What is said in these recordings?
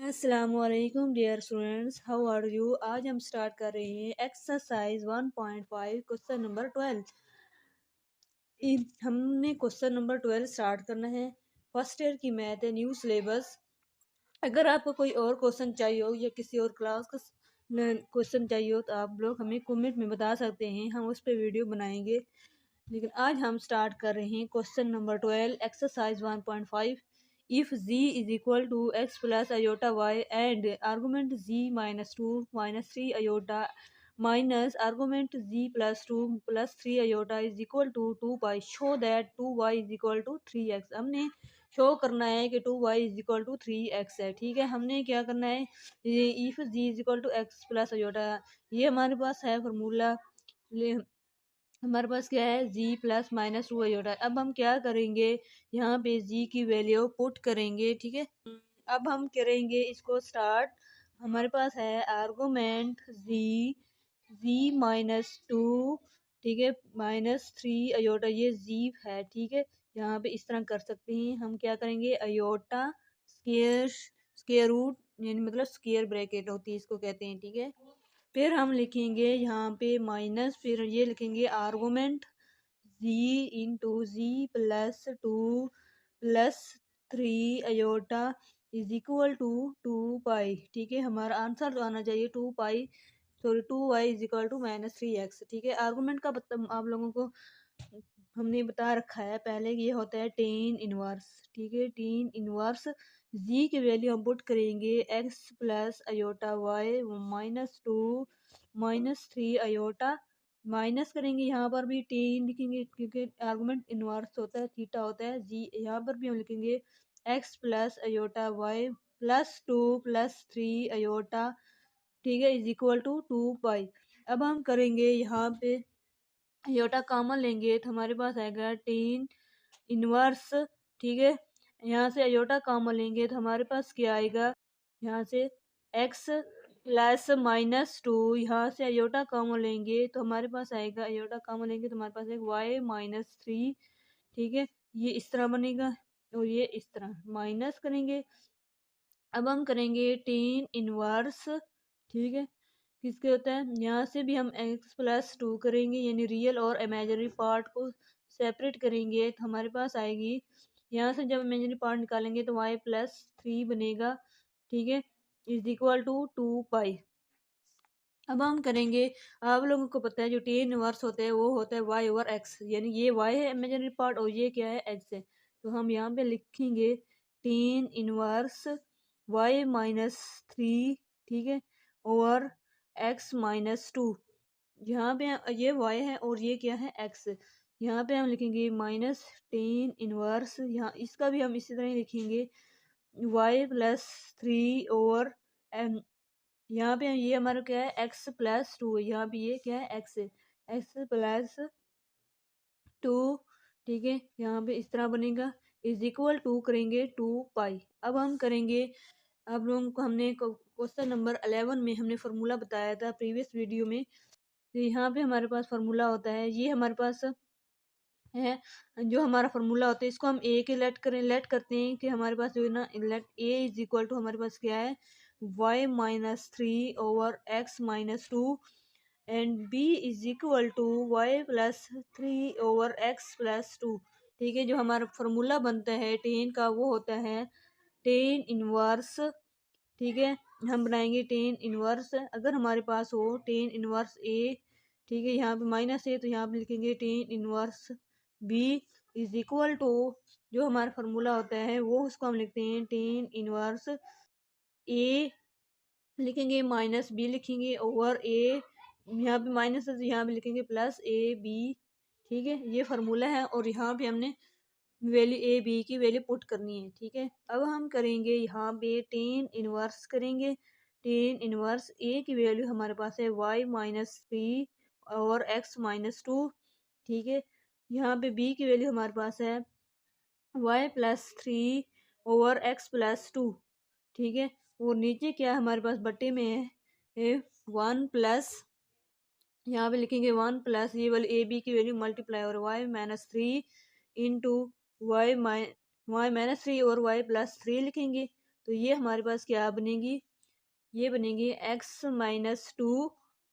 अस्सलामुअलैकुम dear students, how are you. आज हम स्टार्ट कर रहे हैं एक्सरसाइज 1.5 क्वेश्चन नंबर 12। हमने क्वेश्चन नंबर 12 स्टार्ट करना है। फर्स्ट ईयर की मैथ है, न्यू सिलेबस। अगर आपको कोई और क्वेश्चन चाहिए हो या किसी और क्लास का क्वेश्चन चाहिए हो तो आप लोग हमें कमेंट में बता सकते हैं, हम उस पर वीडियो बनाएंगे। लेकिन आज हम स्टार्ट कर रहे हैं question number 12 exercise 1.5। if z is equal to x plus iota y and argument z minus 2 minus 3 iota minus argument z plus 2 plus 3 iota is equal to 2 pi, show that 2y is equal to 3x। हमने show करना है कि 2y is equal to 3x है। ठीक है, हमने क्या करना है, if z is equal to x plus iota, ये हमारे पास है फार्मूला। हमारे पास क्या है, z प्लस माइनस 2 आयोटा। अब हम क्या करेंगे, यहाँ पे z की वैल्यू पुट करेंगे। ठीक है, अब हम करेंगे इसको स्टार्ट। हमारे पास है आर्गुमेंट z माइनस 2, ठीक है, माइनस 3 अयोटा, ये z है। ठीक है, यहाँ पे इस तरह कर सकते हैं। हम क्या करेंगे, अयोटा स्केयर रूट, यानी मतलब स्केयर ब्रैकेट होती है, इसको कहते हैं। ठीक है, फिर हम लिखेंगे यहाँ पे माइनस, फिर ये लिखेंगे argument z into z plus 2 plus 3 iota is equal to 2 pi. ठीक है, हमारा आंसर तो आना चाहिए 2 pi, sorry 2y is equal to minus 3x। ठीक है, आर्गुमेंट का आप लोगों को हमने बता रखा है पहले कि ये होता है टेन इनवर्स। ठीक है, टेन इनवर्स z की वैल्यू हम पुट करेंगे x plus iota y minus 2 minus 3 iota, minus करेंगे यहाँ पर भी टेन लिखेंगे क्योंकि आर्गुमेंट इनवर्स होता है, थीटा होता है। जी यहाँ पर भी हम लिखेंगे x plus iota y plus 2 plus 3 iota, ठीक है, इज इक्वल टू 2 पाई। अब हम करेंगे यहाँ पे अयोटा कॉमन लेंगे तो हमारे पास आएगा टेन इनवर्स। ठीक है, यहाँ से अयोटा कॉमन लेंगे तो हमारे पास क्या आएगा, यहाँ से x प्लस माइनस 2, यहाँ से अयोटा कॉमन लेंगे तो हमारे पास आएगा, अयोटा कॉमन लेंगे तो हमारे पास एक y माइनस 3। ठीक है, ये इस तरह बनेगा और ये इस तरह माइनस करेंगे। अब हम करेंगे टेन इनवर्स। ठीक है, किसके होता है, यहाँ से भी हम x प्लस 2 करेंगे, यानी रियल और इमेजिनरी पार्ट को सेपरेट करेंगे तो हमारे पास आएगी, यहाँ से जब इमेजिनरी पार्ट निकालेंगे तो y प्लस 3 बनेगा। ठीक है, इज इक्वल टू 2 पाई। अब हम करेंगे, आप लोगों को पता है जो टेन इनवर्स होता है वो होता है y ओवर x, यानी ये y है इमेजिनरी पार्ट और ये क्या है, x है। तो हम यहाँ पे लिखेंगे टेन इनवर्स y माइनस 3, ठीक है, ओवर x माइनस 2। यहाँ पे ये y है और ये क्या है, x। यहाँ पे हम लिखेंगे माइनस टेन इनवर्स, यहाँ इसका भी हम इसी तरह ही लिखेंगे y प्लस 3 ओवर, यहाँ पे ये हमारा क्या है, x प्लस 2, यहाँ पे ये क्या है, x है, x प्लस 2। ठीक है, यहाँ पे इस तरह बनेगा, इज इक्वल टू करेंगे 2 पाई। अब हम करेंगे, आप लोगों को हमने क्वेश्चन नंबर 11 में हमने फार्मूला बताया था प्रीवियस वीडियो में। तो यहाँ पे हमारे पास फार्मूला होता है, ये हमारे पास है, जो हमारा फार्मूला होता है इसको हम ए के लेट करते हैं कि हमारे पास जो है ना, let a is equal to हमारे पास क्या है, y minus 3 over x minus 2 and b is equal to y plus 3 over x plus 2। ठीक है, जो हमारा फार्मूला बनता है टेन का वो होता है टेन इनवर्स। ठीक है, हम बनाएंगे टेन इनवर्स, अगर हमारे पास हो टेन इनवर्स ए, ठीक है, यहाँ पे माइनस है तो यहाँ पे लिखेंगे tan inverse b is equal to, जो हमारा फार्मूला होता है वो उसको हम लिखते हैं टेन इनवर्स ए, लिखेंगे माइनस बी लिखेंगे ओवर ए, यहाँ पे माइनस है तो यहाँ पे लिखेंगे प्लस ए बी। ठीक है, ये फार्मूला है और यहाँ पे हमने वैल्यू ए बी की वैल्यू पुट करनी है। ठीक है, अब हम करेंगे यहाँ पे टेन इनवर्स करेंगे, टेन इनवर्स ए की वैल्यू हमारे पास है y माइनस 3 और x माइनस 2। ठीक है, यहाँ पे b की वैल्यू हमारे पास है y plus 3 over x plus 2। ठीक है, और नीचे क्या हमारे पास बट्टे में है 1 प्लस, यहाँ पे लिखेंगे 1 प्लस ये वाली ए बी की वैल्यू मल्टीप्लाई और y minus 3 into y minus 3 और y प्लस 3 लिखेंगे। तो ये हमारे पास क्या बनेगी, ये बनेगी x-2,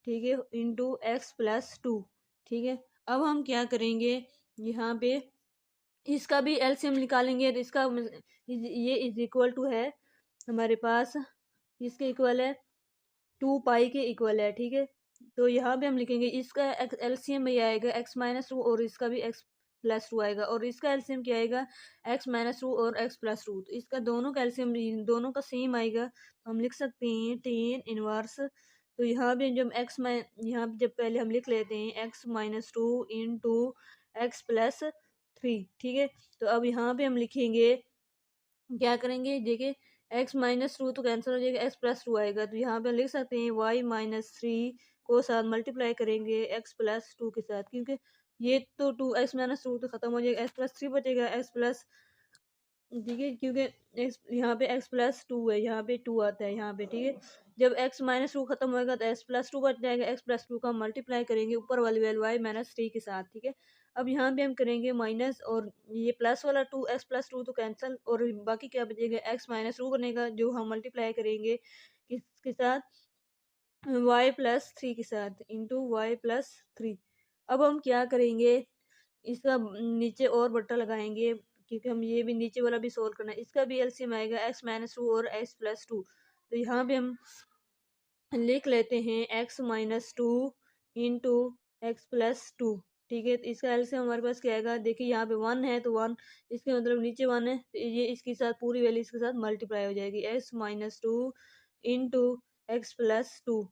ठीक है, इंटू x+2, ठीक है। अब हम क्या करेंगे, यहाँ पे इसका भी एलसीएम निकालेंगे, तो इसका ये इज इक्वल टू है हमारे पास, इसके इक्वल है 2 पाई के इक्वल है, ठीक है। तो यहाँ पे हम लिखेंगे इसका एलसीएम में आएगा x-2 और इसका भी x+2 आएगा, और इसका एलसीएम क्या आएगा x-2 और x+2, तो इसका दोनों का एलसीएम दोनों का सेम आएगा, तो हम लिख सकते हैं टेन इनवर्स। तो यहाँ पे जब यहाँ पे जब पहले हम लिख लेते हैं x-2 इंटू x+3, ठीक है। तो अब यहाँ पे हम लिखेंगे, क्या करेंगे, देखिए x-2 तो कैंसिल हो जाएगा, x+2 आएगा, तो यहाँ पे लिख सकते हैं y-3 को साथ मल्टीप्लाई करेंगे x+2 के साथ, क्योंकि ये तो x-2 तो खत्म हो जाएगा, x+3 बचेगा, x+, ठीक है, क्योंकि यहाँ पे x+2 है, यहाँ पे 2 आता है यहाँ पे, ठीक है। जब x-2 खत्म होएगा तो x+2 बच जाएगा, x+2 का मल्टीप्लाई करेंगे ऊपर वाली वैल्यू y-3 के साथ, ठीक है। अब यहाँ पे हम करेंगे माइनस, और ये प्लस वाला 2 x+2 तो कैंसिल, और बाकी क्या बचेगा x-2 बनेगा, जो हम मल्टीप्लाई करेंगे किसके साथ, y+3 के साथ, इंटू y+3। अब हम क्या करेंगे, इसका नीचे और बट्टा लगाएंगे, क्योंकि हम ये भी नीचे वाला भी सोल्व करना है, इसका भी एलसीएम आएगा x-2 और x+2, तो यहाँ पे हम लिख लेते हैं x-2 इंटू x+2, ठीक है। तो इसका एलसीएम हमारे पास क्या आएगा, देखिए यहाँ पे 1 है तो 1, इसके मतलब नीचे 1 है, तो ये इसके साथ पूरी वैल्यू इसके साथ मल्टीप्लाई हो जाएगी, x-2 इंटू x+2।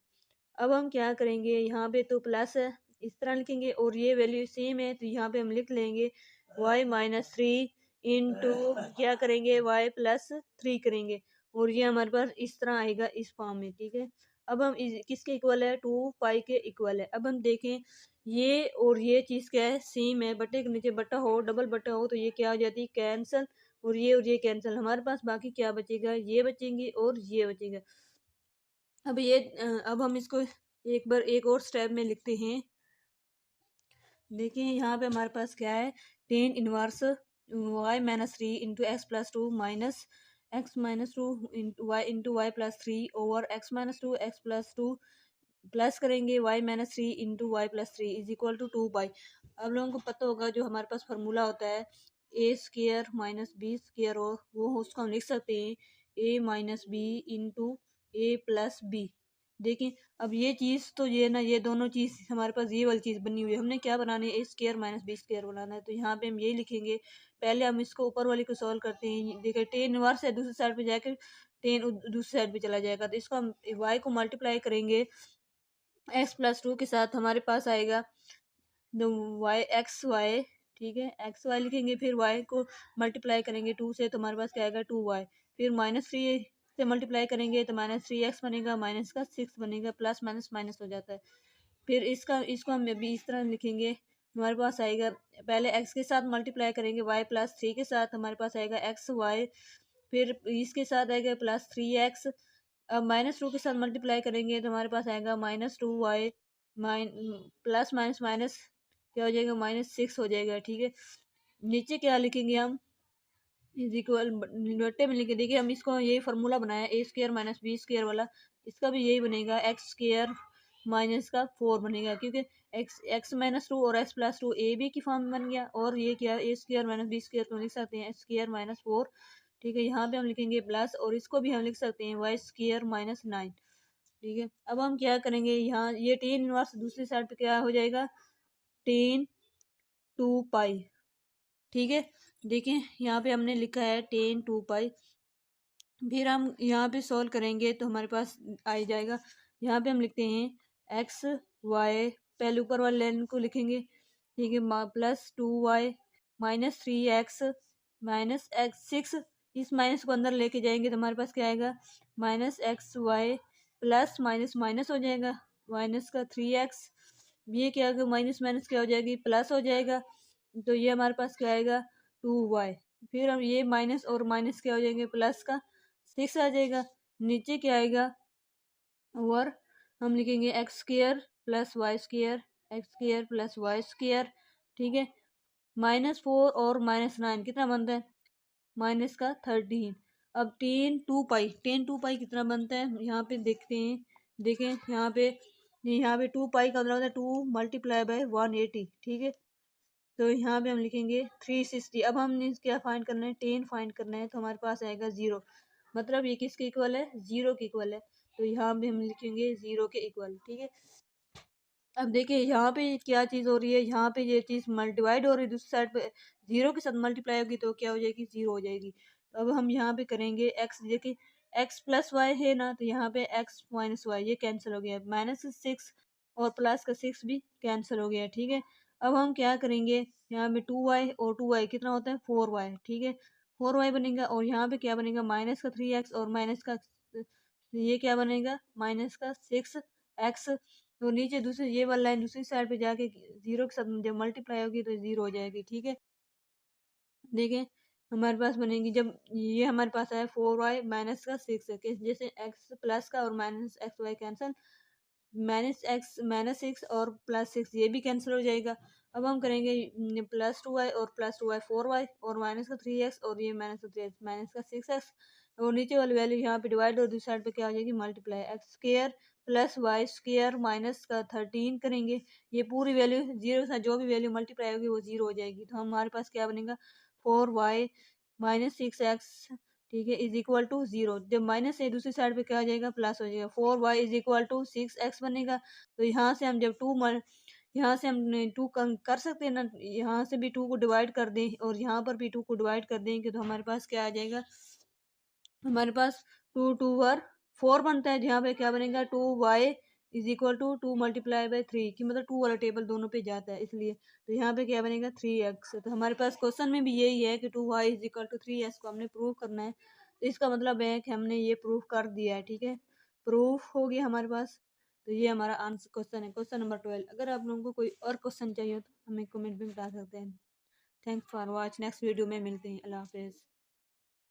अब हम क्या करेंगे, यहाँ पे तो प्लस है, इस तरह लिखेंगे, और ये वैल्यू सेम है, तो यहाँ पे हम लिख लेंगे y-3 इंटू क्या करेंगे y+3 करेंगे, और ये हमारे पास इस तरह आएगा इस फॉर्म में, ठीक है। अब हम किसके इक्वल है, 2 पाई के इक्वल है। अब हम देखें, ये और ये चीज़ क्या है, सेम है, बट्टे के नीचे बट्टा हो, डबल बट्टा हो, तो ये क्या हो जाती है कैंसल, और ये कैंसल, हमारे पास बाकी क्या बचेगा, ये बचेंगे और ये बचेगा। अब ये अब हम इसको एक बार एक और स्टेप में लिखते हैं, देखिए यहाँ पे हमारे पास क्या है, tan inverse y-3 into x+2 minus x-2 into y+3 over x-2 x+2 plus करेंगे y-3 into y+3 is equal to 2 pi. अब लोगों को पता होगा जो हमारे पास फार्मूला होता है a square minus b square, हो वो उसको हम लिख सकते हैं a minus b into a plus b. देखिए अब ये चीज़ तो ये ना, ये दोनों चीज़ हमारे पास ये वाली चीज़ बनी हुई है, हमने क्या बनाना है, a square minus b square बनाना है, तो यहाँ पे हम यही लिखेंगे। पहले हम इसको ऊपर वाले को सॉल्व करते हैं, देखिए टेन इनवर्स है, दूसरी साइड पे जाकर टेन दूसरी साइड पे चला जाएगा, तो इसको हम y को मल्टीप्लाई करेंगे x+2 के साथ, हमारे पास आएगा y, ठीक है, xy लिखेंगे, फिर y को मल्टीप्लाई करेंगे 2 से, तो हमारे पास क्या आएगा 2y, फिर -3 से मल्टीप्लाई करेंगे तो -3x बनेगा, माइनस का 6 बनेगा, प्लस माइनस माइनस हो जाता है। फिर इसको हम अभी इस तरह लिखेंगे, हमारे पास आएगा, पहले x के साथ मल्टीप्लाई करेंगे y+3 के साथ, हमारे पास आएगा xy, फिर इसके साथ आएगा +3x, अब -2 के साथ मल्टीप्लाई करेंगे तो हमारे पास आएगा -2y, प्लस माइनस माइनस क्या हो जाएगा, -6 हो जाएगा, ठीक है। नीचे क्या लिखेंगे हम, इज इक्वल बट्टे में लिखे, देखिए हम इसको यही फार्मूला बनाया ए स्केयर माइनस बी स्केयर वाला, इसका भी यही बनेगा एक्स स्केयर माइनस का 4 बनेगा, क्योंकि x-2 और x+2 ए बी की फॉर्म में बन गया, और ये क्या ए स्केयर माइनस बी स्केयर तो लिख सकते हैं एक्स स्केयर माइनस 4, ठीक है। यहाँ पे हम लिखेंगे प्लस, और इसको भी हम लिख सकते हैं वाई स्केयर -9, ठीक है। अब हम क्या करेंगे, यहाँ ये टेन इनवर्स दूसरी साइड पे क्या हो जाएगा, टेन 2 पाई, ठीक है। देखिए यहाँ पे हमने लिखा है टेन 2 पाई, फिर हम यहाँ पे सॉल्व करेंगे तो हमारे पास आ जाएगा, यहाँ पे हम लिखते हैं एक्स वाई, पहले ऊपर वाले लाइन को लिखेंगे, ठीक है, +2y -3x -x6, इस माइनस को अंदर लेके जाएंगे तो हमारे पास क्या आएगा, -xy, प्लस माइनस माइनस हो जाएगा, माइनस का 3x, ये क्या होगा, माइनस माइनस क्या हो जाएगी, प्लस हो जाएगा, तो ये हमारे पास क्या आएगा 2y, फिर हम ये माइनस और माइनस क्या हो जाएंगे, प्लस का 6 आ जाएगा, नीचे क्या आएगा, और हम लिखेंगे x square plus y square, x square plus y square, ठीक है, -4 और -9 कितना बनता है, माइनस का 13। अब टेन टू पाई कितना बनता है यहाँ पे देखते हैं। देखें यहाँ पे 2 पाई का मतलब होता है 2 × 180, ठीक है। तो यहाँ पे हम लिखेंगे 360। अब हमने क्या फाइंड करना है, 10 फाइंड करना है, तो हमारे पास आएगा 0। मतलब ये किसके इक्वल है, 0 के इक्वल है। तो यहाँ पे हम लिखेंगे 0 के इक्वल, ठीक है। अब देखिए यहाँ पे क्या चीज़ हो रही है, यहाँ पे ये चीज़ डिवाइड हो रही है, दूसरी साइड पे 0 के साथ मल्टीप्लाई होगी तो क्या हो जाएगी, 0 हो जाएगी। तो अब हम यहाँ पे करेंगे x, देखिए x प्लस वाई है ना, तो यहाँ पे x माइनस वाई ये कैंसिल हो गया, -6 और प्लस का 6 भी कैंसिल हो गया, ठीक है। अब हम क्या करेंगे, यहाँ पे 2y और 2y कितना होता है, 4y, ठीक है। 4y बनेगा और यहाँ पे क्या बनेगा, -3x और माइनस का ये क्या बनेगा, -6x। तो नीचे दूसरी ये वाला लाइन दूसरी साइड पे जाके 0 के साथ जब मल्टीप्लाई होगी तो 0 हो जाएगी, ठीक है। देखें हमारे पास बनेगी, जब ये हमारे पास आया 4y माइनस का 6 है, जैसे x प्लस का और माइनस एक्स वाई कैंसिल, -6 और +6 ये भी कैंसिल हो जाएगा। अब हम करेंगे +2y और +2y 4y और -3x और ये -3x -6x और नीचे वाली वैल्यू यहाँ पे डिवाइड और दूसरी साइड पे क्या हो जाएगी, multiply. X square plus y square minus का 13 करेंगे, ये पूरी वैल्यू 0 से जो भी वैल्यू मल्टीप्लाई होगी वो 0 हो जाएगी। तो हमारे पास क्या बनेगा, 4y -6x, ठीक है, इज इक्वल टू 0। जब माइनस है दूसरी साइड पे क्या हो जाएगा, प्लस हो जाएगा, 4y is equal to 6x बनेगा। तो यहाँ से हम जब यहाँ से हम 2 कर सकते हैं ना, यहाँ से भी 2 को डिवाइड कर दें और यहाँ पर भी 2 को डिवाइड कर देंगे तो हमारे पास क्या आ जाएगा, हमारे पास 2 2 4 बनता है, जहाँ पे क्या बनेगा, 2y इज इक्वल टू 2 × 3 की मतलब 2 वाला टेबल दोनों पे जाता है इसलिए। तो यहाँ पे क्या बनेगा, 3x। तो हमारे पास क्वेश्चन में भी यही है कि 2y is equal to 3x को हमने प्रूव करना है। तो इसका मतलब है कि हमने ये प्रूव कर दिया है, ठीक है, प्रूफ हो गया हमारे पास। तो ये हमारा आंसर क्वेश्चन है, क्वेश्चन नंबर 12। अगर आप लोगों को कोई और क्वेश्चन चाहिए तो हमें कमेंट में बता सकते हैं। Thanks for watch, next video में मिलते हैं, अल्लाह हाफिज़।